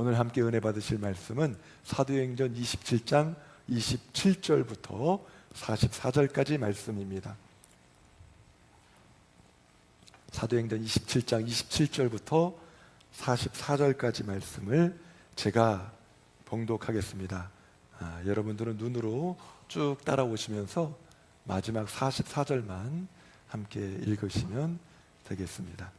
오늘 함께 은혜 받으실 말씀은 사도행전 27장 27절부터 44절까지 말씀입니다. 사도행전 27장 27절부터 44절까지 말씀을 제가 봉독하겠습니다. 여러분들은 눈으로 쭉 따라오시면서 마지막 44절만 함께 읽으시면 되겠습니다.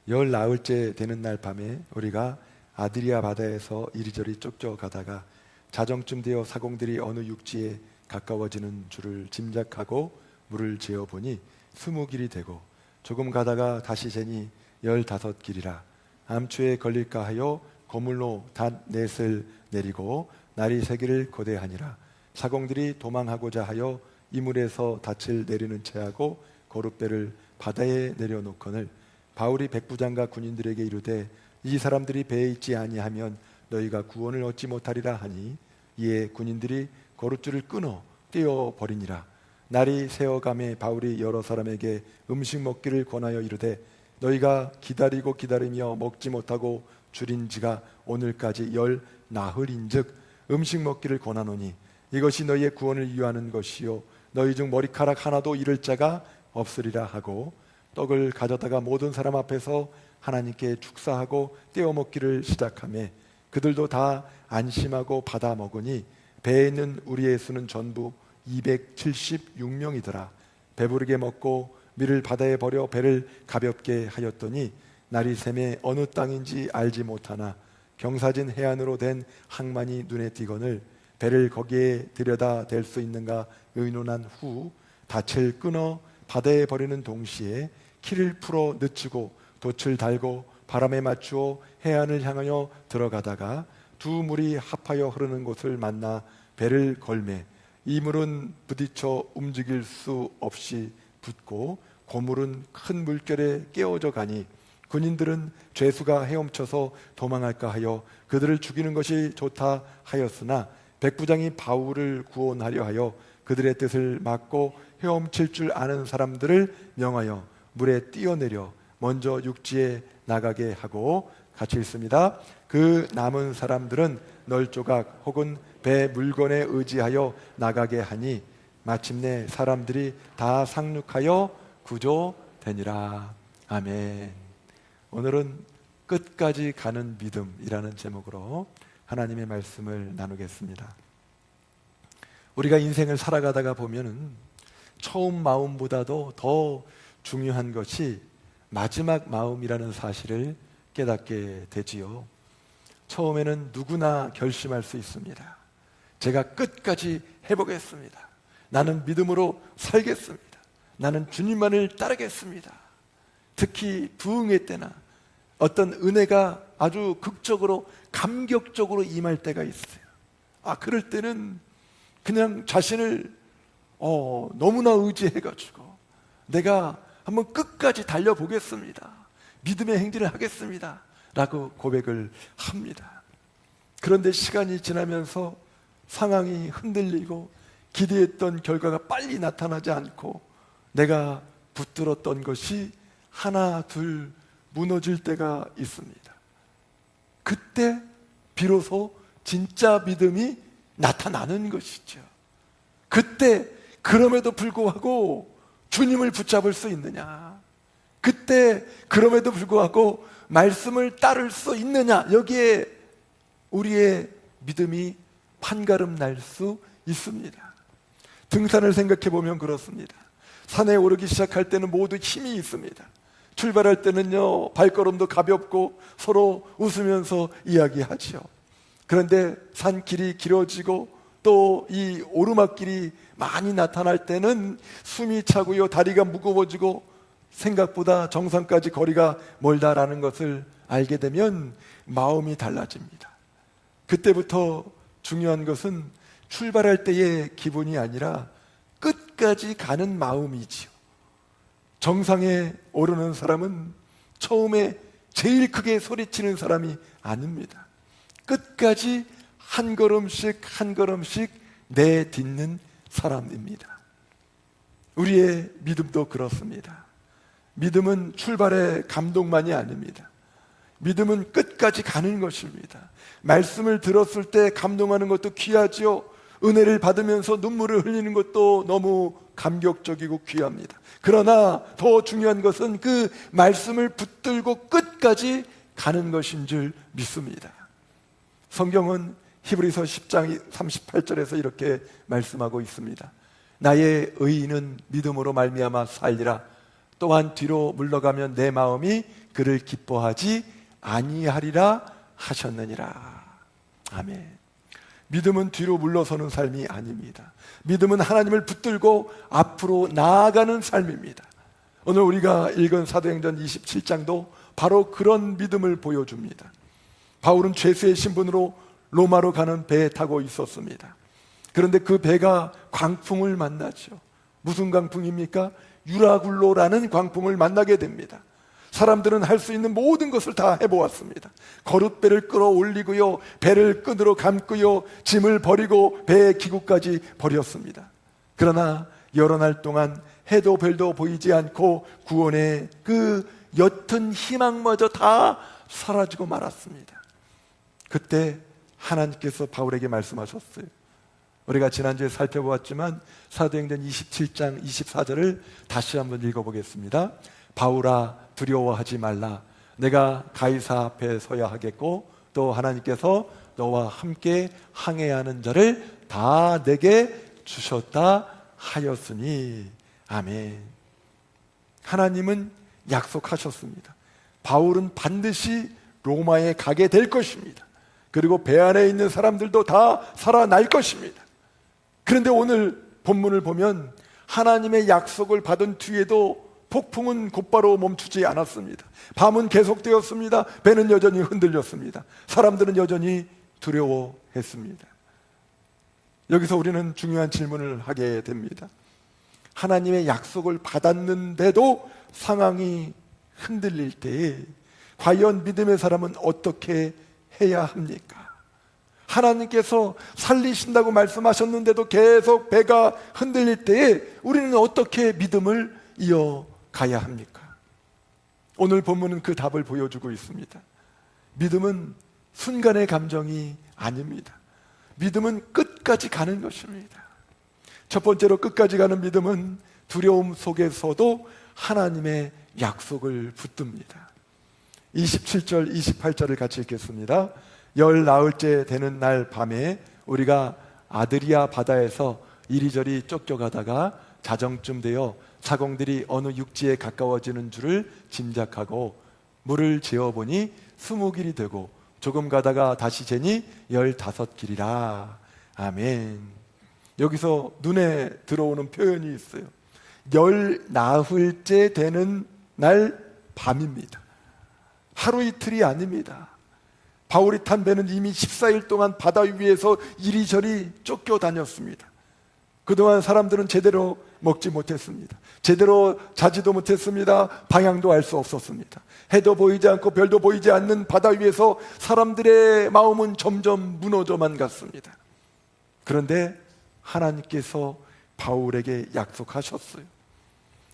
열 나흘째 되는 날 밤에 우리가 아드리아 바다에서 이리저리 쫓겨가다가 자정쯤 되어 사공들이 어느 육지에 가까워지는 줄을 짐작하고 물을 재어보니 20길이 되고 조금 가다가 다시 재니 15길이라 암초에 걸릴까 하여 거물로 닷 넷을 내리고 날이 새기를 고대하니라. 사공들이 도망하고자 하여 이물에서 닻을 내리는 채하고 거룻배를 바다에 내려놓거늘 바울이 백부장과 군인들에게 이르되 이 사람들이 배에 있지 아니하면 너희가 구원을 얻지 못하리라 하니 이에 군인들이 거룻줄을 끊어 떼어버리니라. 날이 새어감에 바울이 여러 사람에게 음식 먹기를 권하여 이르되 너희가 기다리고 기다리며 먹지 못하고 줄인 지가 오늘까지 10나흘인즉 음식 먹기를 권하노니 이것이 너희의 구원을 위하는 것이요 너희 중 머리카락 하나도 잃을 자가 없으리라 하고 떡을 가져다가 모든 사람 앞에서 하나님께 축사하고 떼어 먹기를 시작하며 그들도 다 안심하고 받아 먹으니 배에 있는 우리의 수는 전부 276명이더라. 배부르게 먹고 밀을 바다에 버려 배를 가볍게 하였더니 날이 새매 어느 땅인지 알지 못하나 경사진 해안으로 된 항만이 눈에 띄거늘 배를 거기에 들여다 댈 수 있는가 의논한 후 닻을 끊어 바다에 버리는 동시에 키를 풀어 늦추고 돛을 달고 바람에 맞추어 해안을 향하여 들어가다가 두 물이 합하여 흐르는 곳을 만나 배를 걸매 이 물은 부딪혀 움직일 수 없이 붙고 고물은 큰 물결에 깨어져 가니 군인들은 죄수가 헤엄쳐서 도망할까 하여 그들을 죽이는 것이 좋다 하였으나 백부장이 바울을 구원하려 하여 그들의 뜻을 막고 헤엄칠 줄 아는 사람들을 명하여 물에 뛰어내려 먼저 육지에 나가게 하고 같이 읽습니다. 그 남은 사람들은 널조각 혹은 배 물건에 의지하여 나가게 하니 마침내 사람들이 다 상륙하여 구조되니라. 아멘. 오늘은 끝까지 가는 믿음이라는 제목으로 하나님의 말씀을 나누겠습니다. 우리가 인생을 살아가다가 보면은 처음 마음보다도 더 중요한 것이 마지막 마음이라는 사실을 깨닫게 되지요. 처음에는 누구나 결심할 수 있습니다. 제가 끝까지 해보겠습니다. 나는 믿음으로 살겠습니다. 나는 주님만을 따르겠습니다. 특히 부흥회 때나 어떤 은혜가 아주 극적으로 감격적으로 임할 때가 있어요. 그럴 때는 그냥 자신을 너무나 의지해가지고 내가 한번 끝까지 달려보겠습니다. 믿음의 행진을 하겠습니다. 라고 고백을 합니다. 그런데 시간이 지나면서 상황이 흔들리고 기대했던 결과가 빨리 나타나지 않고 내가 붙들었던 것이 하나 둘 무너질 때가 있습니다. 그때 비로소 진짜 믿음이 나타나는 것이죠. 그때 그럼에도 불구하고 주님을 붙잡을 수 있느냐, 그때 그럼에도 불구하고 말씀을 따를 수 있느냐, 여기에 우리의 믿음이 판가름 날 수 있습니다. 등산을 생각해 보면 그렇습니다. 산에 오르기 시작할 때는 모두 힘이 있습니다. 출발할 때는요 발걸음도 가볍고 서로 웃으면서 이야기하죠. 그런데 산길이 길어지고 또 이 오르막길이 많이 나타날 때는 숨이 차고요 다리가 무거워지고 생각보다 정상까지 거리가 멀다라는 것을 알게 되면 마음이 달라집니다. 그때부터 중요한 것은 출발할 때의 기분이 아니라 끝까지 가는 마음이지요. 정상에 오르는 사람은 처음에 제일 크게 소리치는 사람이 아닙니다. 끝까지 한 걸음씩 한 걸음씩 내딛는 사람입니다. 우리의 믿음도 그렇습니다. 믿음은 출발의 감동만이 아닙니다. 믿음은 끝까지 가는 것입니다. 말씀을 들었을 때 감동하는 것도 귀하지요. 은혜를 받으면서 눈물을 흘리는 것도 너무 감격적이고 귀합니다. 그러나 더 중요한 것은 그 말씀을 붙들고 끝까지 가는 것인 줄 믿습니다. 성경은 히브리서 10장 38절에서 이렇게 말씀하고 있습니다. 나의 의인은 믿음으로 말미암아 살리라. 또한 뒤로 물러가면 내 마음이 그를 기뻐하지 아니하리라 하셨느니라. 아멘. 믿음은 뒤로 물러서는 삶이 아닙니다. 믿음은 하나님을 붙들고 앞으로 나아가는 삶입니다. 오늘 우리가 읽은 사도행전 27장도 바로 그런 믿음을 보여줍니다. 바울은 죄수의 신분으로 로마로 가는 배에 타고 있었습니다. 그런데 그 배가 광풍을 만나죠. 무슨 광풍입니까? 유라굴로라는 광풍을 만나게 됩니다. 사람들은 할 수 있는 모든 것을 다 해보았습니다. 거룻배를 끌어올리고요, 배를 끈으로 감고요, 짐을 버리고 배의 기구까지 버렸습니다. 그러나 여러 날 동안 해도 별도 보이지 않고 구원의 그 옅은 희망마저 다 사라지고 말았습니다. 그때 하나님께서 바울에게 말씀하셨어요. 우리가 지난주에 살펴보았지만 사도행전 27장 24절을 다시 한번 읽어보겠습니다. 바울아 두려워하지 말라. 내가 가이사 앞에 서야 하겠고 또 하나님께서 너와 함께 항해하는 자를 다 내게 주셨다 하였으니. 아멘. 하나님은 약속하셨습니다. 바울은 반드시 로마에 가게 될 것입니다. 그리고 배 안에 있는 사람들도 다 살아날 것입니다. 그런데 오늘 본문을 보면 하나님의 약속을 받은 뒤에도 폭풍은 곧바로 멈추지 않았습니다. 밤은 계속되었습니다. 배는 여전히 흔들렸습니다. 사람들은 여전히 두려워했습니다. 여기서 우리는 중요한 질문을 하게 됩니다. 하나님의 약속을 받았는데도 상황이 흔들릴 때에 과연 믿음의 사람은 어떻게 해야 합니까? 하나님께서 살리신다고 말씀하셨는데도 계속 배가 흔들릴 때에 우리는 어떻게 믿음을 이어가야 합니까? 오늘 본문은 그 답을 보여주고 있습니다. 믿음은 순간의 감정이 아닙니다. 믿음은 끝까지 가는 것입니다. 첫 번째로 끝까지 가는 믿음은 두려움 속에서도 하나님의 약속을 붙듭니다. 27절 28절을 같이 읽겠습니다. 열 나흘째 되는 날 밤에 우리가 아드리아 바다에서 이리저리 쫓겨가다가 자정쯤 되어 사공들이 어느 육지에 가까워지는 줄을 짐작하고 물을 재어보니 20길이 되고 조금 가다가 다시 재니 15길이라. 아멘. 여기서 눈에 들어오는 표현이 있어요. 열 나흘째 되는 날 밤입니다. 하루 이틀이 아닙니다. 바울이 탄 배는 이미 14일 동안 바다 위에서 이리저리 쫓겨다녔습니다. 그동안 사람들은 제대로 먹지 못했습니다. 제대로 자지도 못했습니다. 방향도 알 수 없었습니다. 해도 보이지 않고 별도 보이지 않는 바다 위에서 사람들의 마음은 점점 무너져만 갔습니다. 그런데 하나님께서 바울에게 약속하셨어요.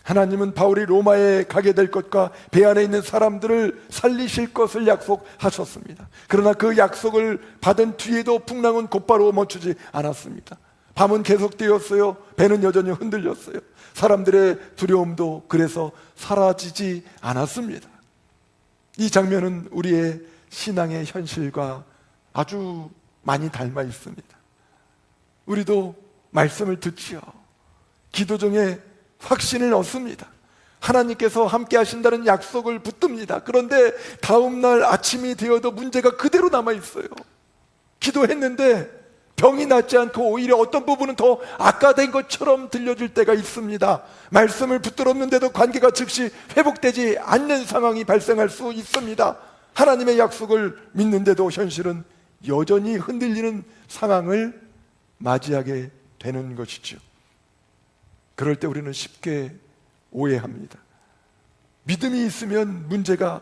하나님은 바울이 로마에 가게 될 것과 배 안에 있는 사람들을 살리실 것을 약속하셨습니다. 그러나 그 약속을 받은 뒤에도 풍랑은 곧바로 멈추지 않았습니다. 밤은 계속되었어요. 배는 여전히 흔들렸어요. 사람들의 두려움도 그래서 사라지지 않았습니다. 이 장면은 우리의 신앙의 현실과 아주 많이 닮아 있습니다. 우리도 말씀을 듣지요. 기도 중에 확신을 얻습니다. 하나님께서 함께 하신다는 약속을 붙듭니다. 그런데 다음날 아침이 되어도 문제가 그대로 남아있어요. 기도했는데 병이 낫지 않고 오히려 어떤 부분은 더 악화된 것처럼 들려질 때가 있습니다. 말씀을 붙들었는데도 관계가 즉시 회복되지 않는 상황이 발생할 수 있습니다. 하나님의 약속을 믿는데도 현실은 여전히 흔들리는 상황을 맞이하게 되는 것이죠. 그럴 때 우리는 쉽게 오해합니다. 믿음이 있으면 문제가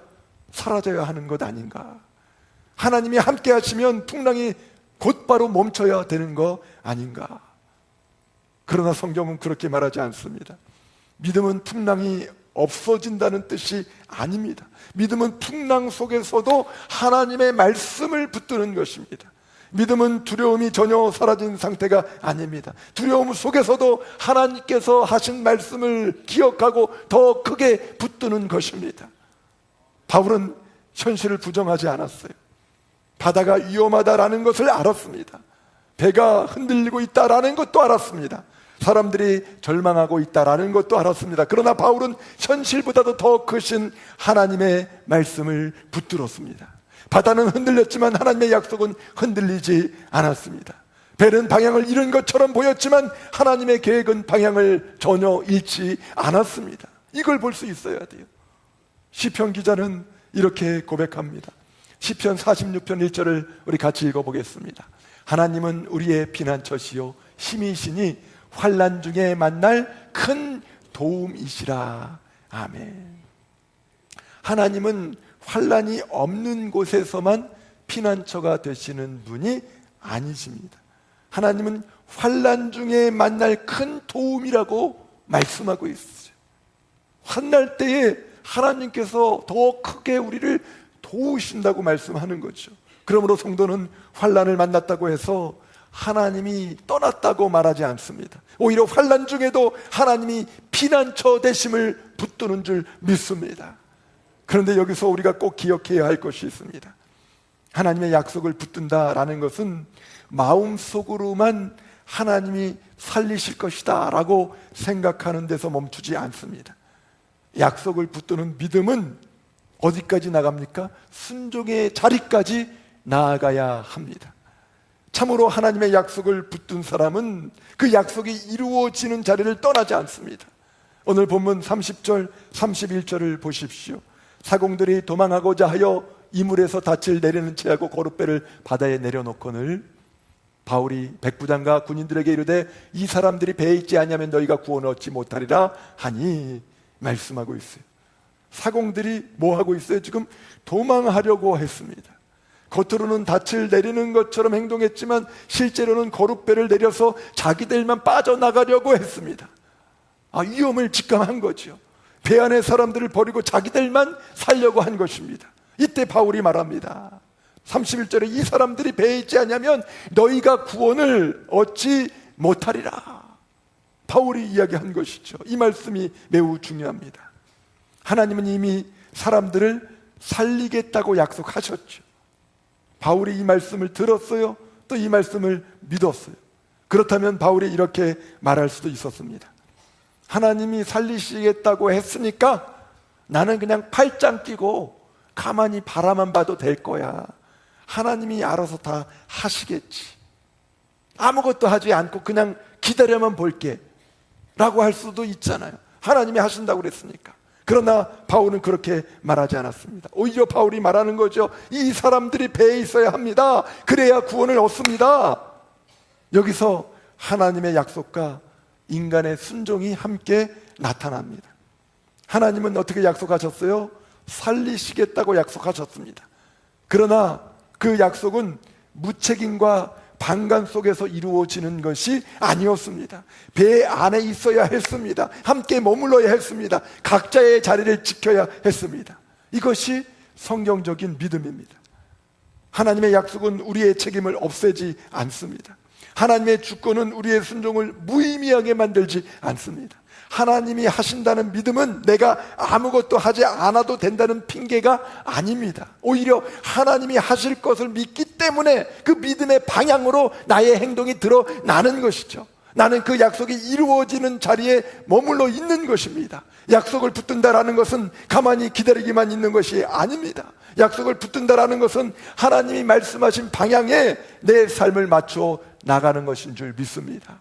사라져야 하는 것 아닌가? 하나님이 함께 하시면 풍랑이 곧바로 멈춰야 되는 거 아닌가? 그러나 성경은 그렇게 말하지 않습니다. 믿음은 풍랑이 없어진다는 뜻이 아닙니다. 믿음은 풍랑 속에서도 하나님의 말씀을 붙드는 것입니다. 믿음은 두려움이 전혀 사라진 상태가 아닙니다. 두려움 속에서도 하나님께서 하신 말씀을 기억하고 더 크게 붙드는 것입니다. 바울은 현실을 부정하지 않았어요. 바다가 위험하다라는 것을 알았습니다. 배가 흔들리고 있다라는 것도 알았습니다. 사람들이 절망하고 있다라는 것도 알았습니다. 그러나 바울은 현실보다도 더 크신 하나님의 말씀을 붙들었습니다. 바다는 흔들렸지만 하나님의 약속은 흔들리지 않았습니다. 배는 방향을 잃은 것처럼 보였지만 하나님의 계획은 방향을 전혀 잃지 않았습니다. 이걸 볼 수 있어야 돼요. 시편 기자는 이렇게 고백합니다. 시편 46편 1절을 우리 같이 읽어보겠습니다. 하나님은 우리의 피난처시요 힘이시니 환난 중에 만날 큰 도움이시라. 아멘. 하나님은 환난이 없는 곳에서만 피난처가 되시는 분이 아니십니다. 하나님은 환난 중에 만날 큰 도움이라고 말씀하고 있어요. 환난 때에 하나님께서 더 크게 우리를 도우신다고 말씀하는 거죠. 그러므로 성도는 환난을 만났다고 해서 하나님이 떠났다고 말하지 않습니다. 오히려 환난 중에도 하나님이 피난처 되심을 붙드는 줄 믿습니다. 그런데 여기서 우리가 꼭 기억해야 할 것이 있습니다. 하나님의 약속을 붙든다라는 것은 마음속으로만 하나님이 살리실 것이다 라고 생각하는 데서 멈추지 않습니다. 약속을 붙드는 믿음은 어디까지 나갑니까? 순종의 자리까지 나아가야 합니다. 참으로 하나님의 약속을 붙든 사람은 그 약속이 이루어지는 자리를 떠나지 않습니다. 오늘 본문 30절, 31절을 보십시오. 사공들이 도망하고자 하여 이물에서 닻을 내리는 채하고 거룻배를 바다에 내려놓거늘 바울이 백부장과 군인들에게 이르되 이 사람들이 배에 있지 않으면 너희가 구원을 얻지 못하리라 하니 말씀하고 있어요. 사공들이 뭐 하고 있어요? 지금 도망하려고 했습니다. 겉으로는 닻을 내리는 것처럼 행동했지만 실제로는 거룻배를 내려서 자기들만 빠져나가려고 했습니다. 위험을 직감한 거죠. 배 안에 사람들을 버리고 자기들만 살려고 한 것입니다. 이때 바울이 말합니다. 31절에 이 사람들이 배에 있지 않으면 너희가 구원을 얻지 못하리라. 바울이 이야기한 것이죠. 이 말씀이 매우 중요합니다. 하나님은 이미 사람들을 살리겠다고 약속하셨죠. 바울이 이 말씀을 들었어요. 또 이 말씀을 믿었어요. 그렇다면 바울이 이렇게 말할 수도 있었습니다. 하나님이 살리시겠다고 했으니까 나는 그냥 팔짱 끼고 가만히 바라만 봐도 될 거야. 하나님이 알아서 다 하시겠지. 아무것도 하지 않고 그냥 기다려만 볼게 라고 할 수도 있잖아요. 하나님이 하신다고 그랬으니까. 그러나 바울은 그렇게 말하지 않았습니다. 오히려 바울이 말하는 거죠. 이 사람들이 배에 있어야 합니다. 그래야 구원을 얻습니다. 여기서 하나님의 약속과 인간의 순종이 함께 나타납니다. 하나님은 어떻게 약속하셨어요? 살리시겠다고 약속하셨습니다. 그러나 그 약속은 무책임과 방관 속에서 이루어지는 것이 아니었습니다. 배 안에 있어야 했습니다. 함께 머물러야 했습니다. 각자의 자리를 지켜야 했습니다. 이것이 성경적인 믿음입니다. 하나님의 약속은 우리의 책임을 없애지 않습니다. 하나님의 주권은 우리의 순종을 무의미하게 만들지 않습니다. 하나님이 하신다는 믿음은 내가 아무것도 하지 않아도 된다는 핑계가 아닙니다. 오히려 하나님이 하실 것을 믿기 때문에 그 믿음의 방향으로 나의 행동이 드러나는 것이죠. 나는 그 약속이 이루어지는 자리에 머물러 있는 것입니다. 약속을 붙든다라는 것은 가만히 기다리기만 있는 것이 아닙니다. 약속을 붙든다라는 것은 하나님이 말씀하신 방향에 내 삶을 맞춰 나가는 것인 줄 믿습니다.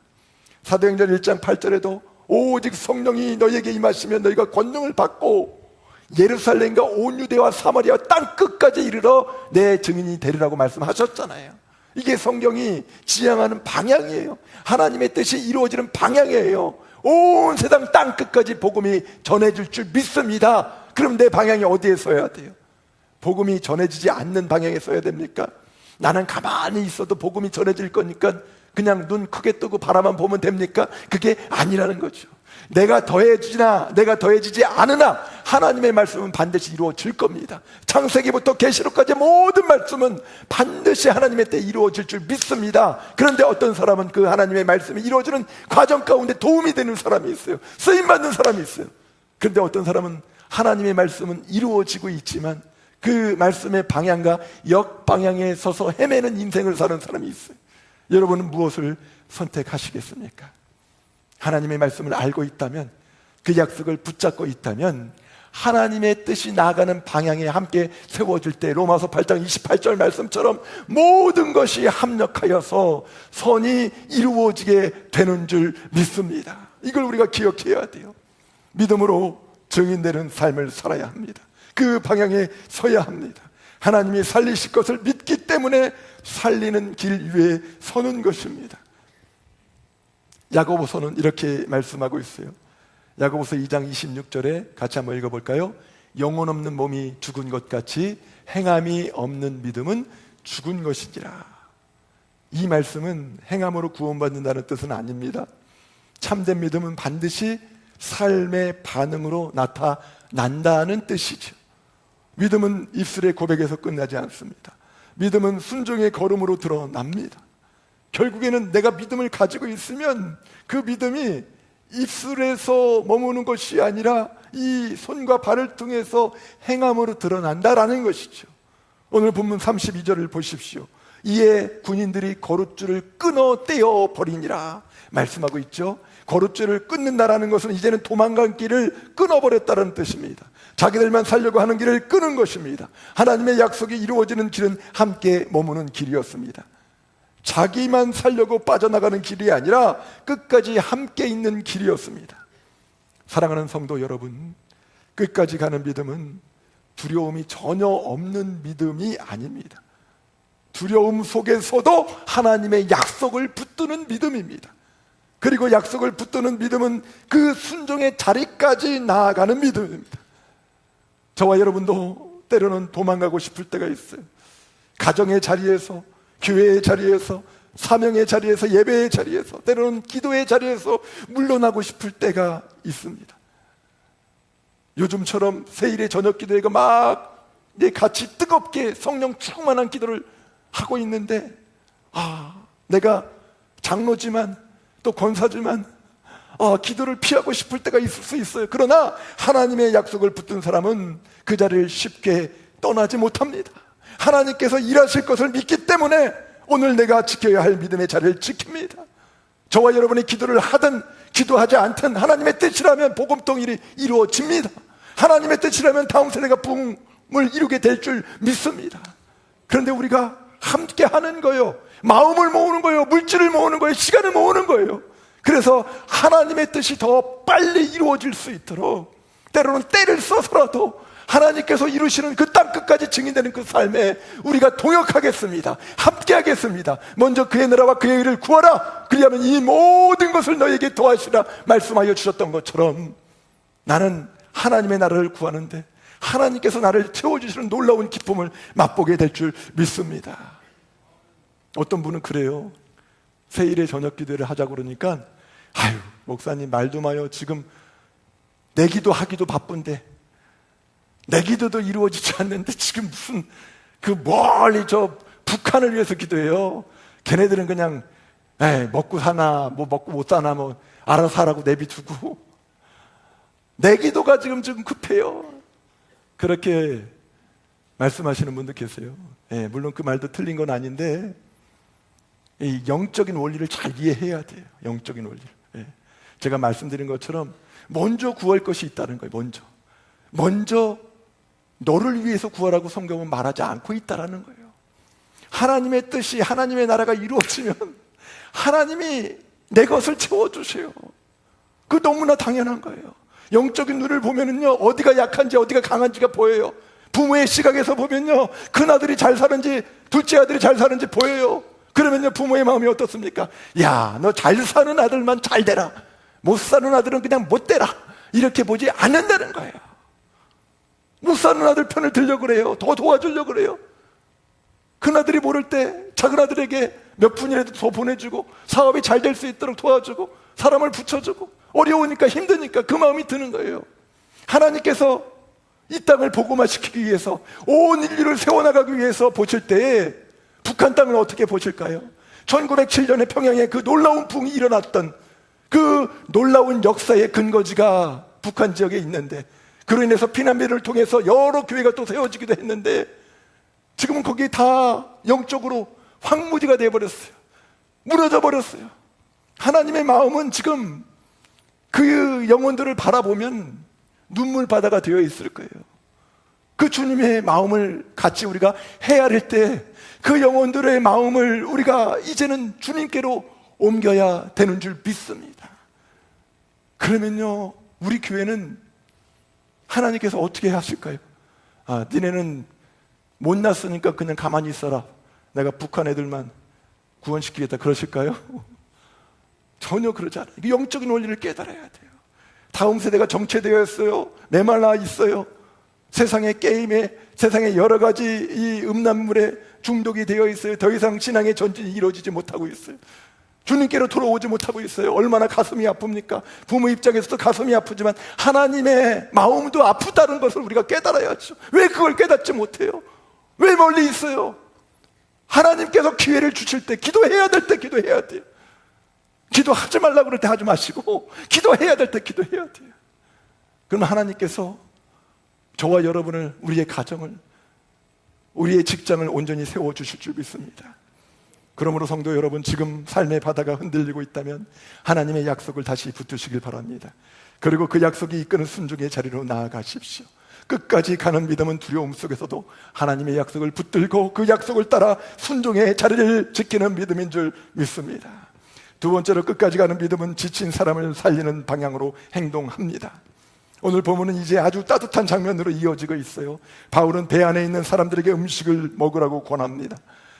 사도행전 1장 8절에도 오직 성령이 너희에게 임하시면 너희가 권능을 받고 예루살렘과 온 유대와 사마리아 땅 끝까지 이르러 내 증인이 되리라고 말씀하셨잖아요. 이게 성경이 지향하는 방향이에요. 하나님의 뜻이 이루어지는 방향이에요. 온 세상 땅 끝까지 복음이 전해질 줄 믿습니다. 그럼 내 방향이 어디에 서야 돼요? 복음이 전해지지 않는 방향에 서야 됩니까? 나는 가만히 있어도 복음이 전해질 거니까 그냥 눈 크게 뜨고 바라만 보면 됩니까? 그게 아니라는 거죠. 내가 더해지지 않으나 하나님의 말씀은 반드시 이루어질 겁니다. 창세기부터 계시록까지 모든 말씀은 반드시 하나님의 때에 이루어질 줄 믿습니다. 그런데 어떤 사람은 그 하나님의 말씀이 이루어지는 과정 가운데 도움이 되는 사람이 있어요. 쓰임받는 사람이 있어요. 그런데 어떤 사람은 하나님의 말씀은 이루어지고 있지만 그 말씀의 방향과 역방향에 서서 헤매는 인생을 사는 사람이 있어요. 여러분은 무엇을 선택하시겠습니까? 하나님의 말씀을 알고 있다면, 그 약속을 붙잡고 있다면 하나님의 뜻이 나아가는 방향에 함께 세워질 때 로마서 8장 28절 말씀처럼 모든 것이 합력하여서 선이 이루어지게 되는 줄 믿습니다. 이걸 우리가 기억해야 돼요. 믿음으로 증인되는 삶을 살아야 합니다. 그 방향에 서야 합니다. 하나님이 살리실 것을 믿기 때문에 살리는 길 위에 서는 것입니다. 야고보서는 이렇게 말씀하고 있어요. 야고보서 2장 26절에 같이 한번 읽어볼까요? 영혼 없는 몸이 죽은 것 같이 행함이 없는 믿음은 죽은 것이니라. 이 말씀은 행함으로 구원받는다는 뜻은 아닙니다. 참된 믿음은 반드시 삶의 반응으로 나타난다는 뜻이죠. 믿음은 입술의 고백에서 끝나지 않습니다. 믿음은 순종의 걸음으로 드러납니다. 결국에는 내가 믿음을 가지고 있으면 그 믿음이 입술에서 머무는 것이 아니라 이 손과 발을 통해서 행함으로 드러난다라는 것이죠. 오늘 본문 32절을 보십시오. 이에 군인들이 거룻줄을 끊어 떼어 버리니라 말씀하고 있죠. 거룻줄을 끊는다라는 것은 이제는 도망간 길을 끊어버렸다는 뜻입니다. 자기들만 살려고 하는 길을 끊은 것입니다. 하나님의 약속이 이루어지는 길은 함께 머무는 길이었습니다. 자기만 살려고 빠져나가는 길이 아니라 끝까지 함께 있는 길이었습니다. 사랑하는 성도 여러분, 끝까지 가는 믿음은 두려움이 전혀 없는 믿음이 아닙니다. 두려움 속에서도 하나님의 약속을 붙드는 믿음입니다. 그리고 약속을 붙드는 믿음은 그 순종의 자리까지 나아가는 믿음입니다. 저와 여러분도 때로는 도망가고 싶을 때가 있어요. 가정의 자리에서, 교회의 자리에서, 사명의 자리에서, 예배의 자리에서, 때로는 기도의 자리에서 물러나고 싶을 때가 있습니다. 요즘처럼 세일의 저녁 기도회가 막 같이 뜨겁게 성령 충만한 기도를 하고 있는데, 내가 장로지만 또 권사지만 기도를 피하고 싶을 때가 있을 수 있어요. 그러나 하나님의 약속을 붙든 사람은 그 자리를 쉽게 떠나지 못합니다. 하나님께서 일하실 것을 믿기 때문에 오늘 내가 지켜야 할 믿음의 자리를 지킵니다. 저와 여러분이 기도를 하든 기도하지 않든 하나님의 뜻이라면 복음 통일이 이루어집니다. 하나님의 뜻이라면 다음 세대가 부흥을 이루게 될 줄 믿습니다. 그런데 우리가 함께 하는 거예요. 마음을 모으는 거예요. 물질을 모으는 거예요. 시간을 모으는 거예요. 그래서 하나님의 뜻이 더 빨리 이루어질 수 있도록 때로는 때를 써서라도 하나님께서 이루시는 그 땅끝까지 증인되는 그 삶에 우리가 동역하겠습니다. 함께 하겠습니다. 먼저 그의 나라와 그의 의를 구하라. 그리하면 이 모든 것을 너에게 더하시라 말씀하여 주셨던 것처럼 나는 하나님의 나라를 구하는데 하나님께서 나를 채워주시는 놀라운 기쁨을 맛보게 될 줄 믿습니다. 어떤 분은 그래요. 세일의 저녁 기도를 하자고 그러니까 목사님 말도 마요. 지금 내 기도하기도 바쁜데 내 기도도 이루어지지 않는데 지금 무슨 그 멀리 저 북한을 위해서 기도해요. 걔네들은 그냥 먹고 사나 뭐 먹고 못 사나 뭐 알아서 하라고 내비두고 내 기도가 지금 급해요. 그렇게 말씀하시는 분도 계세요. 물론 그 말도 틀린 건 아닌데 이 영적인 원리를 잘 이해해야 돼요. 영적인 원리를. 제가 말씀드린 것처럼 먼저 구할 것이 있다는 거예요. 먼저 너를 위해서 구하라고 성경은 말하지 않고 있다는 거예요. 하나님의 뜻이, 하나님의 나라가 이루어지면 하나님이 내 것을 채워주세요. 그 너무나 당연한 거예요. 영적인 눈을 보면은요, 어디가 약한지 어디가 강한지가 보여요. 부모의 시각에서 보면요, 큰 아들이 잘 사는지 둘째 아들이 잘 사는지 보여요. 그러면요, 부모의 마음이 어떻습니까? 야, 너 잘 사는 아들만 잘 되라. 못 사는 아들은 그냥 못 되라. 이렇게 보지 않는다는 거예요. 못 사는 아들 편을 들려고 그래요. 더 도와주려고 그래요. 큰 아들이 모를 때 작은 아들에게 몇 분이라도 더 보내주고 사업이 잘 될 수 있도록 도와주고 사람을 붙여주고 어려우니까 힘드니까 그 마음이 드는 거예요. 하나님께서 이 땅을 복음화시키기 위해서 온 인류를 세워나가기 위해서 보실 때에 북한 땅을 어떻게 보실까요? 1907년에 평양에 그 놀라운 붕이 일어났던 그 놀라운 역사의 근거지가 북한 지역에 있는데, 그로 인해서 피난민을 통해서 여러 교회가 또 세워지기도 했는데 지금은 거기 다 영적으로 황무지가 되어버렸어요. 무너져 버렸어요. 하나님의 마음은 지금 그 영혼들을 바라보면 눈물바다가 되어 있을 거예요. 그 주님의 마음을 같이 우리가 헤아릴 때 그 영혼들의 마음을 우리가 이제는 주님께로 옮겨야 되는 줄 믿습니다. 그러면요, 우리 교회는 하나님께서 어떻게 하실까요? 니네는 못났으니까 그냥 가만히 있어라, 내가 북한 애들만 구원시키겠다, 그러실까요? 전혀 그러지 않아요. 영적인 원리를 깨달아야 돼요. 다음 세대가 정체되어 있어요. 메말라 있어요. 세상의 게임에, 세상의 여러 가지 이 음란물에 중독이 되어 있어요. 더 이상 신앙의 전진이 이루어지지 못하고 있어요. 주님께로 돌아오지 못하고 있어요. 얼마나 가슴이 아픕니까? 부모 입장에서도 가슴이 아프지만 하나님의 마음도 아프다는 것을 우리가 깨달아야죠. 왜 그걸 깨닫지 못해요? 왜 멀리 있어요? 하나님께서 기회를 주실 때 기도해야 될 때 기도해야 돼요. 기도하지 말라고 그럴 때 하지 마시고 기도해야 될 때 기도해야 돼요. 그러면 하나님께서 저와 여러분을, 우리의 가정을, 우리의 직장을 온전히 세워주실 줄 믿습니다. 그러므로 성도 여러분, 지금 삶의 바다가 흔들리고 있다면 하나님의 약속을 다시 붙드시길 바랍니다. 그리고 그 약속이 이끄는 순종의 자리로 나아가십시오. 끝까지 가는 믿음은 두려움 속에서도 하나님의 약속을 붙들고 그 약속을 따라 순종의 자리를 지키는 믿음인 줄 믿습니다. 두 번째로, 끝까지 가는 믿음은 지친 사람을 살리는 방향으로 행동합니다. 오늘 보면은 이제 아주 따뜻한 장면으로 이어지고 있어요. 바울은 배 안에 있는 사람들에게 음식을 먹으라고 권합니다.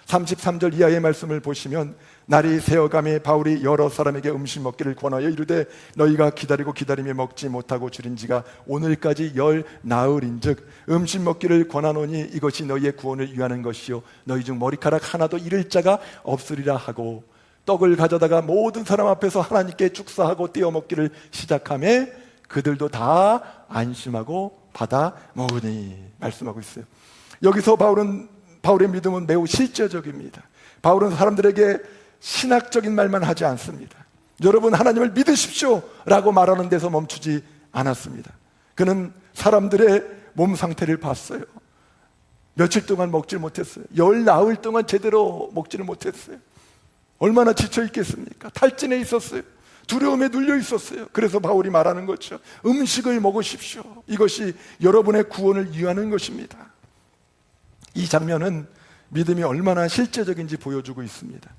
33절 이하의 말씀을 보시면, 날이 새어가매 바울이 여러 사람에게 음식 먹기를 권하여 이르되 너희가 기다리고 기다리며 먹지 못하고 줄인 지가 오늘까지 10나흘인즉 음식 먹기를 권하노니 이것이 너희의 구원을 위하는 것이요 너희 중 머리카락 하나도 잃을 자가 없으리라 하고, 떡을 가져다가 모든 사람 앞에서 하나님께 축사하고 떼어 먹기를 시작하매 그들도 다 안심하고 받아 먹으니 말씀하고 있어요. 여기서 바울의 믿음은 매우 실제적입니다. 바울은 사람들에게 신학적인 말만 하지 않습니다. 여러분, 하나님을 믿으십시오 라고 말하는 데서 멈추지 않았습니다. 그는 사람들의 몸 상태를 봤어요. 며칠 동안 먹질 못했어요. 10나흘 동안 제대로 먹지를 못했어요. 얼마나 지쳐 있겠습니까? 탈진해 있었어요. 두려움에 눌려 있었어요. 그래서 바울이 말하는 거죠. 음식을 먹으십시오. 이것이 여러분의 구원을 위하는 것입니다. 이 장면은 믿음이 얼마나 실제적인지 보여주고 있습니다.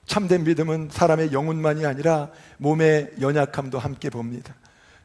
참된 믿음은 사람의 영혼만이 아니라 몸의 연약함도 함께 봅니다.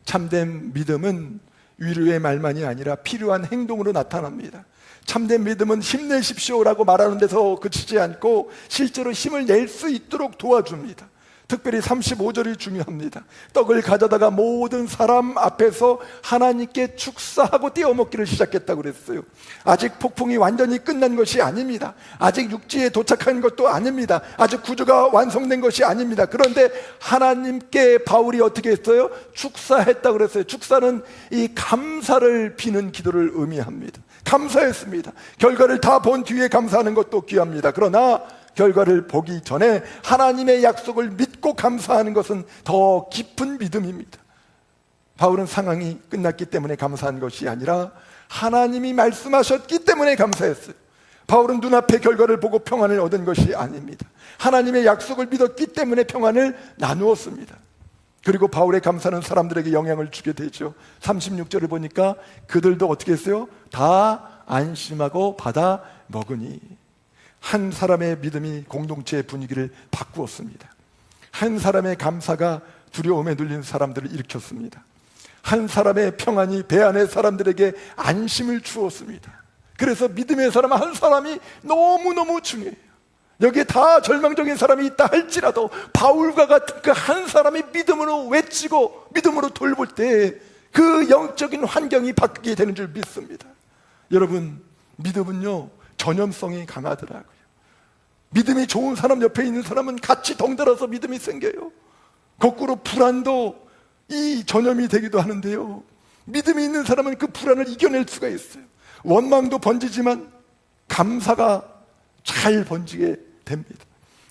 참된 믿음은 위로의 말만이 아니라 필요한 행동으로 나타납니다. 참된 믿음은 힘내십시오라고 말하는 데서 그치지 않고 실제로 힘을 낼 수 있도록 도와줍니다. 특별히 35절이 중요합니다. 떡을 가져다가 모든 사람 앞에서 하나님께 축사하고 떼어 먹기를 시작했다고 그랬어요. 아직 폭풍이 완전히 끝난 것이 아닙니다. 아직 육지에 도착한 것도 아닙니다. 아직 구조가 완성된 것이 아닙니다. 그런데 하나님께 바울이 어떻게 했어요? 축사했다고 그랬어요. 축사는 이 감사를 비는 기도를 의미합니다. 감사했습니다. 결과를 다 본 뒤에 감사하는 것도 귀합니다. 그러나 결과를 보기 전에 하나님의 약속을 믿고 감사하는 것은 더 깊은 믿음입니다. 바울은 상황이 끝났기 때문에 감사한 것이 아니라 하나님이 말씀하셨기 때문에 감사했어요. 바울은 눈앞의 결과를 보고 평안을 얻은 것이 아닙니다. 하나님의 약속을 믿었기 때문에 평안을 나누었습니다. 그리고 바울의 감사는 사람들에게 영향을 주게 되죠. 36절을 보니까 그들도 어떻게 했어요? 다 안심하고 받아 먹으니. 한 사람의 믿음이 공동체의 분위기를 바꾸었습니다. 한 사람의 감사가 두려움에 눌린 사람들을 일으켰습니다. 한 사람의 평안이 배 안의 사람들에게 안심을 주었습니다. 그래서 믿음의 사람 한 사람이 너무너무 중요해요. 여기에 다 절망적인 사람이 있다 할지라도 바울과 같은 그 한 사람이 믿음으로 외치고 믿음으로 돌볼 때 그 영적인 환경이 바뀌게 되는 줄 믿습니다. 여러분, 믿음은요 전염성이 강하더라고요. 믿음이 좋은 사람 옆에 있는 사람은 같이 덩달아서 믿음이 생겨요. 거꾸로 불안도 이 전염이 되기도 하는데요, 믿음이 있는 사람은 그 불안을 이겨낼 수가 있어요. 원망도 번지지만 감사가 잘 번지게 됩니다.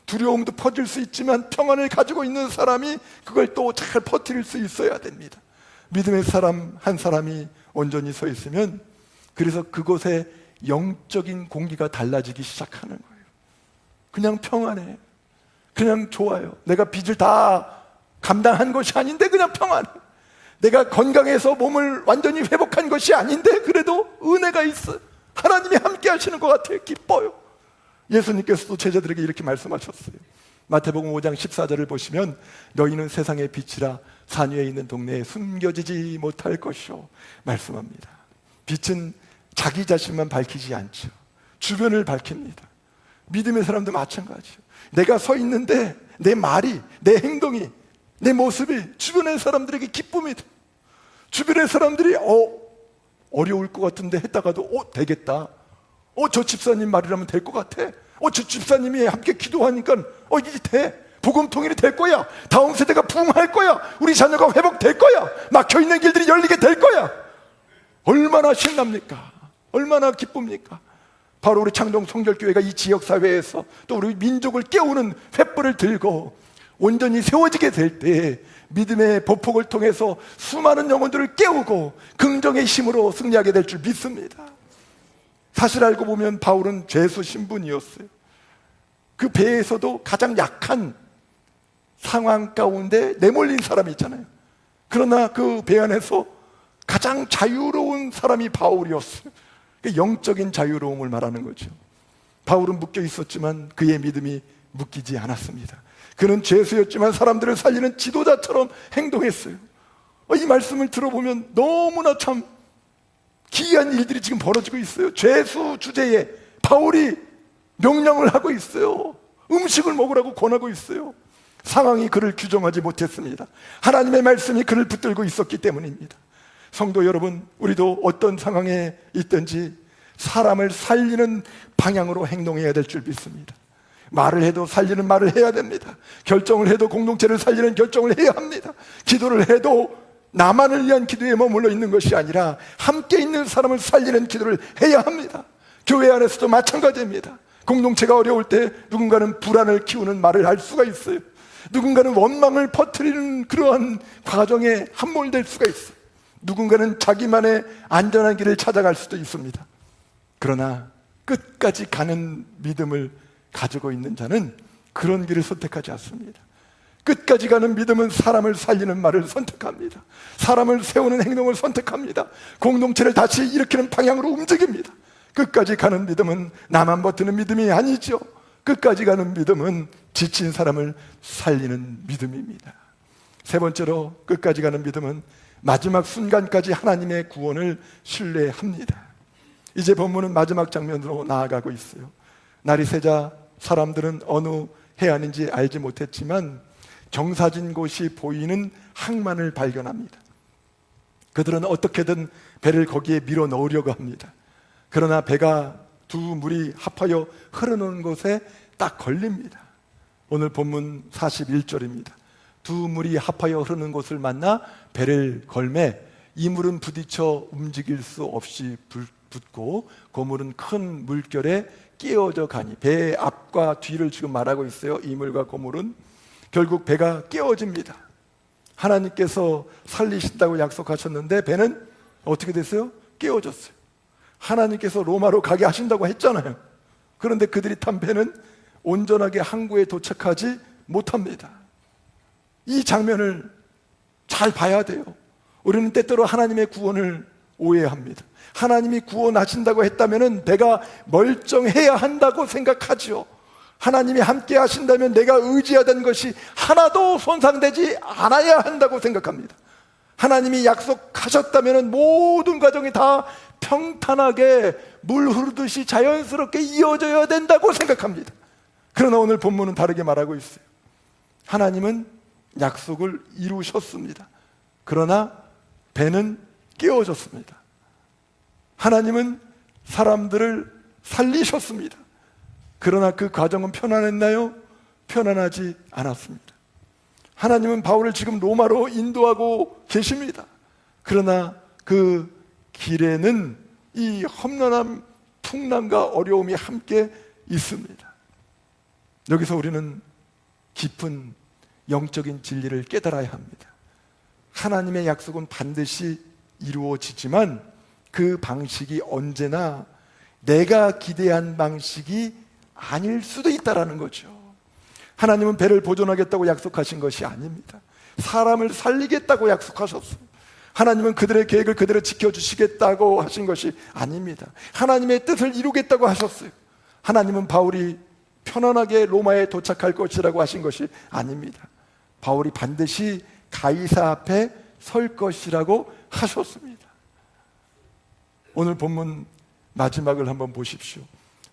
두려움도 퍼질 수 있지만 평안을 가지고 있는 사람이 그걸 또 잘 퍼뜨릴 수 있어야 됩니다. 믿음의 사람 한 사람이 온전히 서 있으면 그래서 그곳에 영적인 공기가 달라지기 시작하는 거예요. 그냥 평안해, 그냥 좋아요. 내가 빚을 다 감당한 것이 아닌데 그냥 평안해. 내가 건강해서 몸을 완전히 회복한 것이 아닌데 그래도 은혜가 있어요. 하나님이 함께 하시는 것 같아요. 기뻐요. 예수님께서도 제자들에게 이렇게 말씀하셨어요. 마태복음 5장 14절을 보시면 너희는 세상의 빛이라 산 위에 있는 동네에 숨겨지지 못할 것이요 말씀합니다. 빛은 자기 자신만 밝히지 않죠. 주변을 밝힙니다. 믿음의 사람도 마찬가지예요. 내가 서 있는데 내 말이, 내 행동이, 내 모습이 주변의 사람들에게 기쁨이 돼요. 주변의 사람들이 어려울 것 같은데 했다가도 되겠다. 저 집사님 말이라면 될 것 같아. 저 집사님이 함께 기도하니까 이제 돼. 복음 통일이 될 거야. 다음 세대가 부흥할 거야. 우리 자녀가 회복될 거야. 막혀있는 길들이 열리게 될 거야. 얼마나 신납니까? 얼마나 기쁩니까? 바로 우리 창동 성결교회가 이 지역사회에서 또 우리 민족을 깨우는 횃불을 들고 온전히 세워지게 될 때 믿음의 보폭을 통해서 수많은 영혼들을 깨우고 긍정의 힘으로 승리하게 될 줄 믿습니다. 사실 알고 보면 바울은 죄수 신분이었어요. 그 배에서도 가장 약한 상황 가운데 내몰린 사람이 있잖아요. 그러나 그 배 안에서 가장 자유로운 사람이 바울이었어요. 영적인 자유로움을 말하는 거죠. 바울은 묶여 있었지만 그의 믿음이 묶이지 않았습니다. 그는 죄수였지만 사람들을 살리는 지도자처럼 행동했어요. 이 말씀을 들어보면 너무나 참 기이한 일들이 지금 벌어지고 있어요. 죄수 주제에 바울이 명령을 하고 있어요. 음식을 먹으라고 권하고 있어요. 상황이 그를 규정하지 못했습니다. 하나님의 말씀이 그를 붙들고 있었기 때문입니다. 성도 여러분, 우리도 어떤 상황에 있든지 사람을 살리는 방향으로 행동해야 될 줄 믿습니다. 말을 해도 살리는 말을 해야 됩니다. 결정을 해도 공동체를 살리는 결정을 해야 합니다. 기도를 해도 나만을 위한 기도에 머물러 있는 것이 아니라 함께 있는 사람을 살리는 기도를 해야 합니다. 교회 안에서도 마찬가지입니다. 공동체가 어려울 때 누군가는 불안을 키우는 말을 할 수가 있어요. 누군가는 원망을 퍼뜨리는 그러한 과정에 함몰될 수가 있어요. 누군가는 자기만의 안전한 길을 찾아갈 수도 있습니다. 그러나 끝까지 가는 믿음을 가지고 있는 자는 그런 길을 선택하지 않습니다. 끝까지 가는 믿음은 사람을 살리는 말을 선택합니다. 사람을 세우는 행동을 선택합니다. 공동체를 다시 일으키는 방향으로 움직입니다. 끝까지 가는 믿음은 나만 버티는 믿음이 아니죠. 끝까지 가는 믿음은 지친 사람을 살리는 믿음입니다. 세 번째로 끝까지 가는 믿음은 마지막 순간까지 하나님의 구원을 신뢰합니다. 이제 본문은 마지막 장면으로 나아가고 있어요. 날이 새자 사람들은 어느 해안인지 알지 못했지만 경사진 곳이 보이는 항만을 발견합니다. 그들은 어떻게든 배를 거기에 밀어 넣으려고 합니다. 그러나 배가 두 물이 합하여 흐르는 곳에 딱 걸립니다. 오늘 본문 41절입니다. 두 물이 합하여 흐르는 곳을 만나 배를 걸매 이 물은 부딪혀 움직일 수 없이 붙고 그 물은 큰 물결에 끼어져 가니, 배의 앞과 뒤를 지금 말하고 있어요. 이 물과 그 물은 결국 배가 끼어집니다. 하나님께서 살리신다고 약속하셨는데 배는 어떻게 됐어요? 끼어졌어요. 하나님께서 로마로 가게 하신다고 했잖아요. 그런데 그들이 탄 배는 온전하게 항구에 도착하지 못합니다. 이 장면을 잘 봐야 돼요. 우리는 때때로 하나님의 구원을 오해합니다. 하나님이 구원하신다고 했다면 배가 멀쩡해야 한다고 생각하죠. 하나님이 함께 하신다면 내가 의지하던 것이 하나도 손상되지 않아야 한다고 생각합니다. 하나님이 약속하셨다면 모든 과정이 다 평탄하게 물 흐르듯이 자연스럽게 이어져야 된다고 생각합니다. 그러나 오늘 본문은 다르게 말하고 있어요. 하나님은 약속을 이루셨습니다. 그러나 배는 깨어졌습니다. 하나님은 사람들을 살리셨습니다. 그러나 그 과정은 편안했나요? 편안하지 않았습니다. 하나님은 바울을 지금 로마로 인도하고 계십니다. 그러나 그 길에는 이 험난한 풍랑과 어려움이 함께 있습니다. 여기서 우리는 깊은 영적인 진리를 깨달아야 합니다. 하나님의 약속은 반드시 이루어지지만 그 방식이 언제나 내가 기대한 방식이 아닐 수도 있다라는 거죠. 하나님은 배를 보존하겠다고 약속하신 것이 아닙니다. 사람을 살리겠다고 약속하셨어요. 하나님은 그들의 계획을 그대로 지켜주시겠다고 하신 것이 아닙니다. 하나님의 뜻을 이루겠다고 하셨어요. 하나님은 바울이 편안하게 로마에 도착할 것이라고 하신 것이 아닙니다. 바울이 반드시 가이사 앞에 설 것이라고 하셨습니다. 오늘 본문 마지막을 한번 보십시오.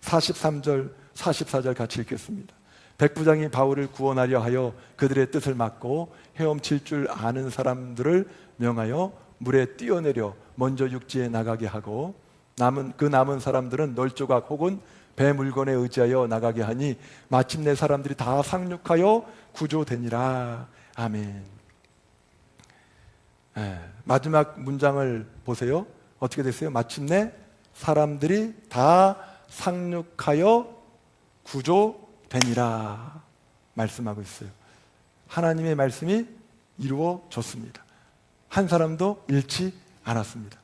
43절, 44절 같이 읽겠습니다. 백부장이 바울을 구원하려 하여 그들의 뜻을 막고 헤엄칠 줄 아는 사람들을 명하여 물에 뛰어내려 먼저 육지에 나가게 하고 남은 사람들은 널조각 혹은 배 물건에 의지하여 나가게 하니 마침내 사람들이 다 상륙하여 구조되니라. 아멘. 마지막 문장을 보세요. 어떻게 됐어요? 마침내 사람들이 다 상륙하여 구조되니라 말씀하고 있어요. 하나님의 말씀이 이루어졌습니다. 한 사람도 잃지 않았습니다.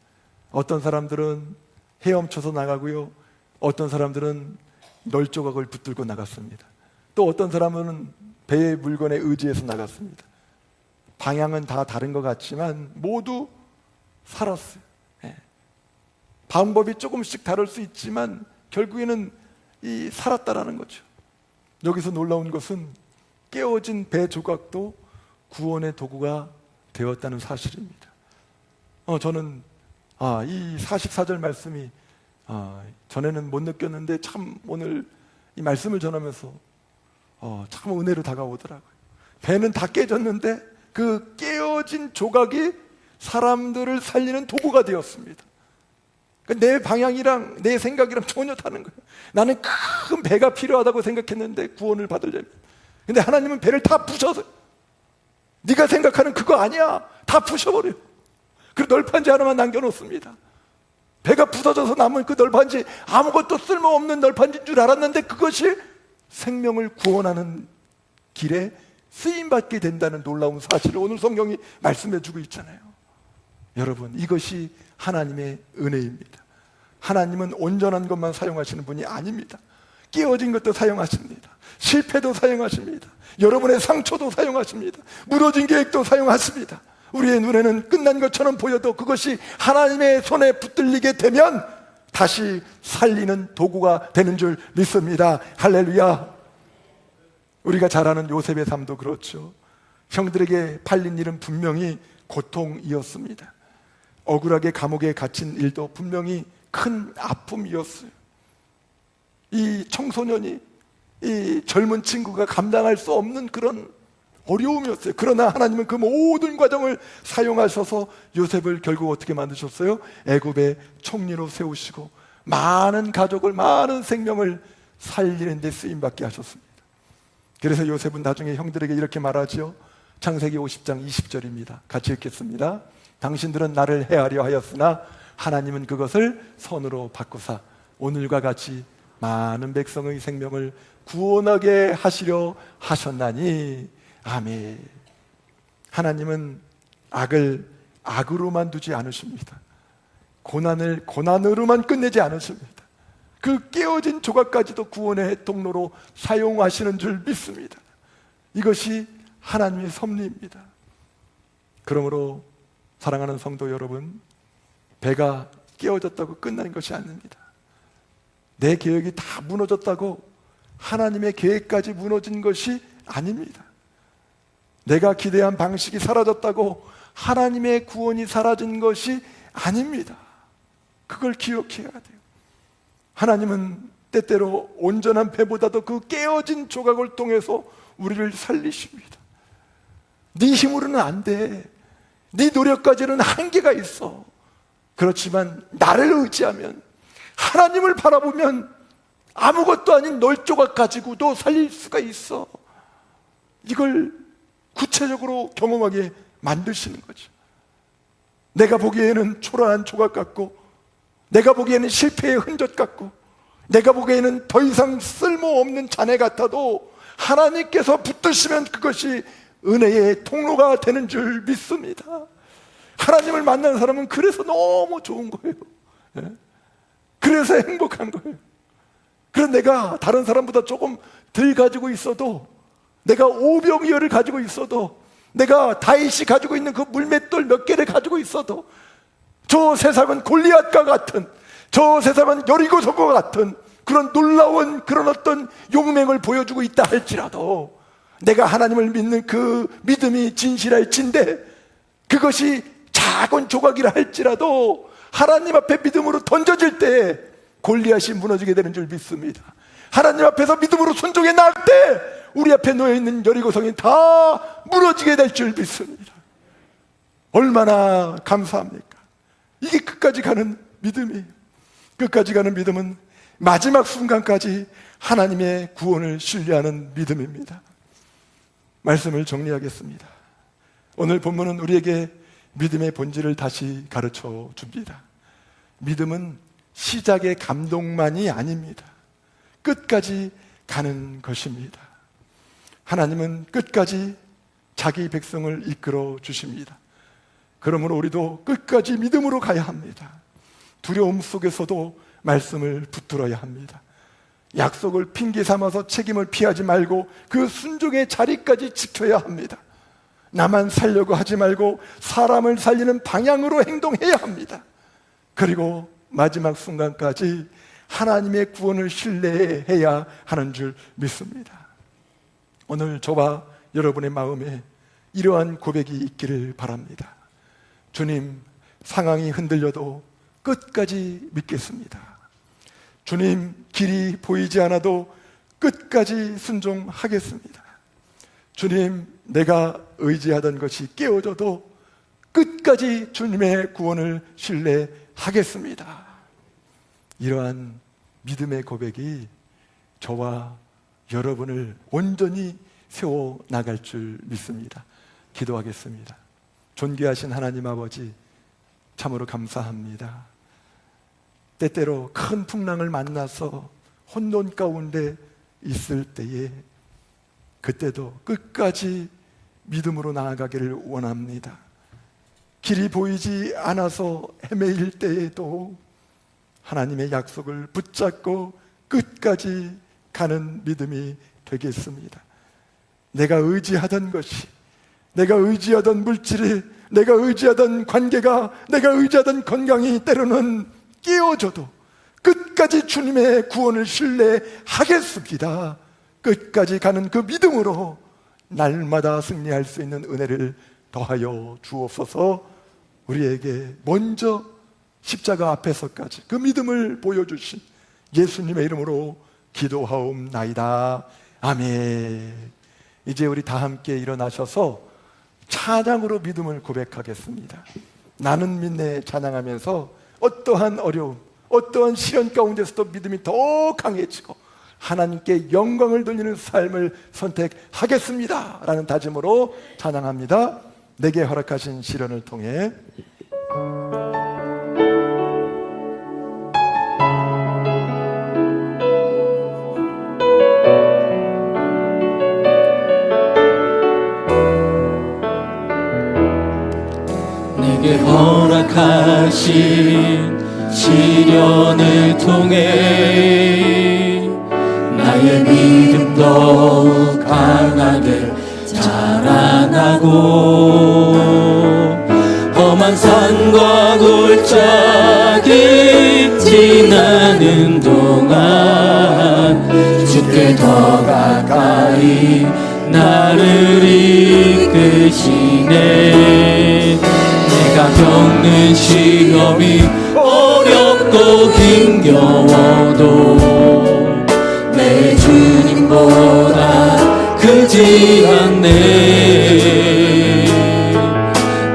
어떤 사람들은 헤엄쳐서 나가고요, 어떤 사람들은 널조각을 붙들고 나갔습니다. 또 어떤 사람은 배의 물건에 의지해서 나갔습니다. 방향은 다 다른 것 같지만 모두 살았어요. 방법이 조금씩 다를 수 있지만 결국에는 살았다라는 거죠. 여기서 놀라운 것은 깨어진 배 조각도 구원의 도구가 되었다는 사실입니다. 저는 이 44절 말씀이 전에는 못 느꼈는데 참 오늘 이 말씀을 전하면서 참 은혜로 다가오더라고요. 배는 다 깨졌는데 그 깨어진 조각이 사람들을 살리는 도구가 되었습니다. 내 방향이랑 내 생각이랑 전혀 다른 거예요. 나는 큰 배가 필요하다고 생각했는데 구원을 받으려면, 근데 하나님은 배를 다 부셔서 네가 생각하는 그거 아니야, 다 부셔버려요. 그리고 널판지 하나만 남겨놓습니다. 배가 부서져서 남은 그 널판지, 아무것도 쓸모없는 널판지인 줄 알았는데 그것이 생명을 구원하는 길에 쓰임받게 된다는 놀라운 사실을 오늘 성경이 말씀해주고 있잖아요. 여러분, 이것이 하나님의 은혜입니다. 하나님은 온전한 것만 사용하시는 분이 아닙니다. 깨어진 것도 사용하십니다. 실패도 사용하십니다. 여러분의 상처도 사용하십니다. 무너진 계획도 사용하십니다. 우리의 눈에는 끝난 것처럼 보여도 그것이 하나님의 손에 붙들리게 되면 다시 살리는 도구가 되는 줄 믿습니다. 할렐루야. 우리가 잘 아는 요셉의 삶도 그렇죠. 형들에게 팔린 일은 분명히 고통이었습니다. 억울하게 감옥에 갇힌 일도 분명히 큰 아픔이었어요. 이 청소년이, 이 젊은 친구가 감당할 수 없는 그런 어려움이었어요. 그러나 하나님은 그 모든 과정을 사용하셔서 요셉을 결국 어떻게 만드셨어요? 애굽의 총리로 세우시고 많은 가족을, 많은 생명을 살리는 데 쓰임받게 하셨습니다. 그래서 요셉은 나중에 형들에게 이렇게 말하죠. 창세기 50장 20절입니다. 같이 읽겠습니다. 당신들은 나를 해하려 하였으나 하나님은 그것을 선으로 바꾸사 오늘과 같이 많은 백성의 생명을 구원하게 하시려 하셨나니. 아멘. 하나님은 악을 악으로만 두지 않으십니다. 고난을 고난으로만 끝내지 않으십니다. 그 깨어진 조각까지도 구원의 통로로 사용하시는 줄 믿습니다. 이것이 하나님의 섭리입니다. 그러므로 사랑하는 성도 여러분, 배가 깨어졌다고 끝나는 것이 아닙니다. 내 계획이 다 무너졌다고 하나님의 계획까지 무너진 것이 아닙니다. 내가 기대한 방식이 사라졌다고 하나님의 구원이 사라진 것이 아닙니다. 그걸 기억해야 돼요. 하나님은 때때로 온전한 배보다도 그 깨어진 조각을 통해서 우리를 살리십니다. 네 힘으로는 안 돼. 네 노력까지는 한계가 있어. 그렇지만 나를 의지하면, 하나님을 바라보면 아무것도 아닌 널조각 가지고도 살릴 수가 있어. 이걸 구체적으로 경험하게 만드시는 거죠. 내가 보기에는 초라한 조각 같고, 내가 보기에는 실패의 흔적 같고, 내가 보기에는 더 이상 쓸모없는 잔해 같아도 하나님께서 붙드시면 그것이 은혜의 통로가 되는 줄 믿습니다. 하나님을 만난 사람은 그래서 너무 좋은 거예요. 그래서 행복한 거예요. 그래서 내가 다른 사람보다 조금 덜 가지고 있어도, 내가 오병이어를 가지고 있어도, 내가 다윗이 가지고 있는 그 물맷돌 몇 개를 가지고 있어도, 저 세상은 골리앗과 같은, 저 세상은 여리고성과 같은 그런 놀라운 그런 어떤 용맹을 보여주고 있다 할지라도, 내가 하나님을 믿는 그 믿음이 진실할진데 그것이 작은 조각이라 할지라도 하나님 앞에 믿음으로 던져질 때 골리앗이 무너지게 되는 줄 믿습니다. 하나님 앞에서 믿음으로 순종해 나갈 때 우리 앞에 놓여있는 여리고성이 다 무너지게 될 줄 믿습니다. 얼마나 감사합니까? 이게 끝까지 가는 믿음이에요. 끝까지 가는 믿음은 마지막 순간까지 하나님의 구원을 신뢰하는 믿음입니다. 말씀을 정리하겠습니다. 오늘 본문은 우리에게 믿음의 본질을 다시 가르쳐 줍니다. 믿음은 시작의 감동만이 아닙니다. 끝까지 가는 것입니다. 하나님은 끝까지 자기 백성을 이끌어 주십니다. 그러므로 우리도 끝까지 믿음으로 가야 합니다. 두려움 속에서도 말씀을 붙들어야 합니다. 약속을 핑계 삼아서 책임을 피하지 말고 그 순종의 자리까지 지켜야 합니다. 나만 살려고 하지 말고 사람을 살리는 방향으로 행동해야 합니다. 그리고 마지막 순간까지 하나님의 구원을 신뢰해야 하는 줄 믿습니다. 오늘 저와 여러분의 마음에 이러한 고백이 있기를 바랍니다. 주님, 상황이 흔들려도 끝까지 믿겠습니다. 주님, 길이 보이지 않아도 끝까지 순종하겠습니다. 주님, 내가 의지하던 것이 깨어져도 끝까지 주님의 구원을 신뢰하겠습니다. 이러한 믿음의 고백이 저와 여러분을 온전히 세워나갈 줄 믿습니다. 기도하겠습니다. 존귀하신 하나님 아버지, 참으로 감사합니다. 때때로 큰 풍랑을 만나서 혼돈 가운데 있을 때에 그때도 끝까지 믿음으로 나아가기를 원합니다. 길이 보이지 않아서 헤매일 때에도 하나님의 약속을 붙잡고 끝까지 가는 믿음이 되겠습니다. 내가 의지하던 것이, 내가 의지하던 물질이, 내가 의지하던 관계가, 내가 의지하던 건강이 때로는 깨어져도 끝까지 주님의 구원을 신뢰하겠습니다. 끝까지 가는 그 믿음으로 날마다 승리할 수 있는 은혜를 더하여 주옵소서. 우리에게 먼저 십자가 앞에서까지 그 믿음을 보여주신 예수님의 이름으로 기도하옵나이다. 아멘. 이제 우리 다 함께 일어나셔서 찬양으로 믿음을 고백하겠습니다. 나는 믿네 찬양하면서 어떠한 어려움, 어떠한 시련 가운데서도 믿음이 더 강해지고 하나님께 영광을 돌리는 삶을 선택하겠습니다 라는 다짐으로 찬양합니다. 내게 허락하신 시련을 통해 내게 허락하신 시련을 통해 나의 믿음 더욱 강하게 자라나고 험한 산과 골짜기 지나는 동안 주께 더 가까이 나를 이끄시네. 내가 겪는 시험이 어렵고 힘겨워도 내 주님보다 크지 않네.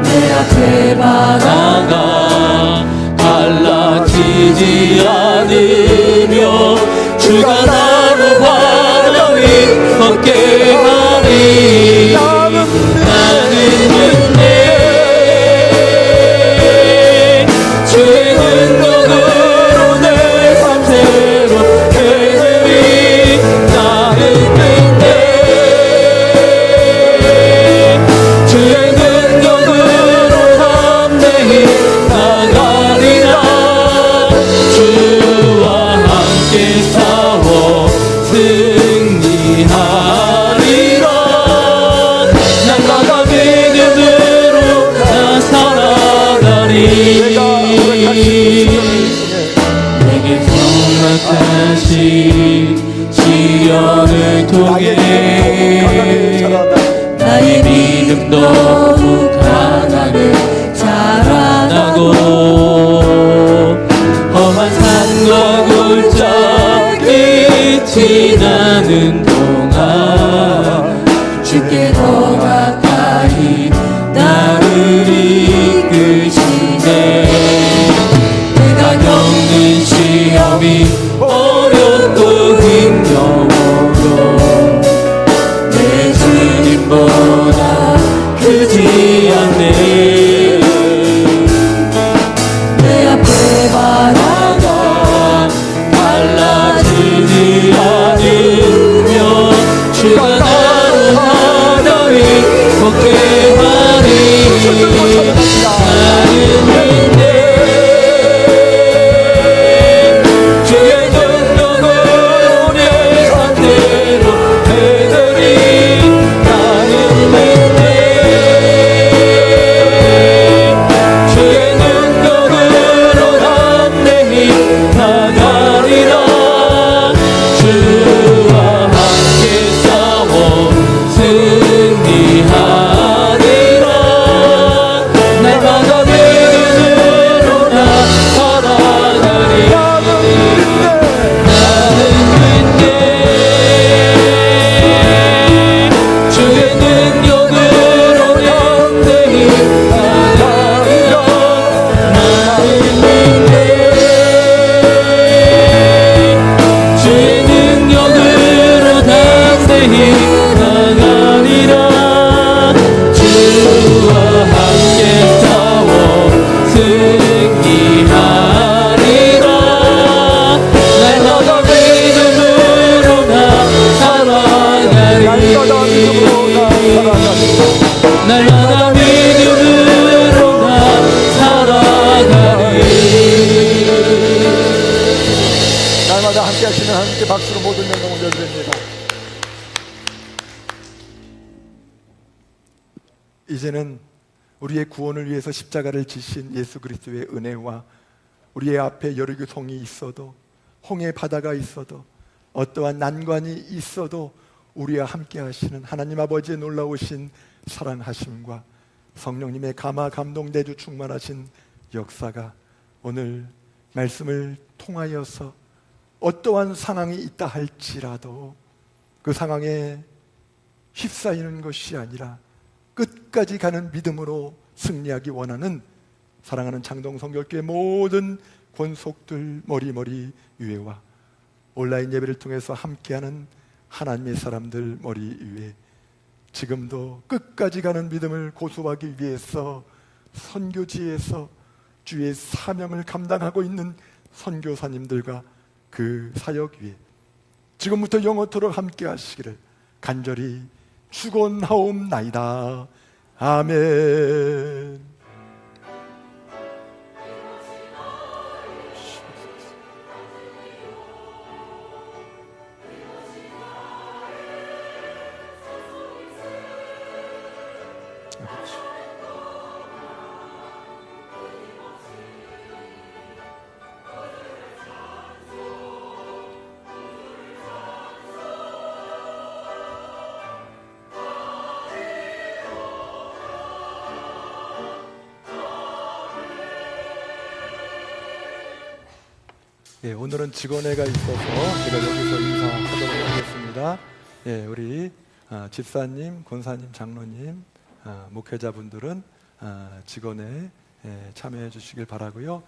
내 앞에 바다가 갈라지지 않으며 주가 함께 하시는 하나님께 박수로 모든 영광 올려드립니다. 이제는 우리의 구원을 위해서 십자가를 지신 예수 그리스도의 은혜와 우리의 앞에 여리고 성이 있어도 홍해 바다가 있어도 어떠한 난관이 있어도 우리와 함께 하시는 하나님 아버지의 놀라우신 사랑하심과 성령님의 감화 감동 내주 충만하신 역사가 오늘 말씀을 통하여서 어떠한 상황이 있다 할지라도 그 상황에 휩싸이는 것이 아니라 끝까지 가는 믿음으로 승리하기 원하는 사랑하는 창동성결교회 모든 권속들 머리 위에와 온라인 예배를 통해서 함께하는 하나님의 사람들 머리 위에 지금도 끝까지 가는 믿음을 고수하기 위해서 선교지에서 주의 사명을 감당하고 있는 선교사님들과 그 사역 위에 지금부터 영원토록 함께 하시기를 간절히 축원하옵나이다. 아멘. 예, 오늘은 직원회가 있어서 제가 여기서 인사하도록 하겠습니다. 예, 우리 집사님, 권사님, 장로님, 목회자분들은 직원회에 참여해 주시길 바라고요.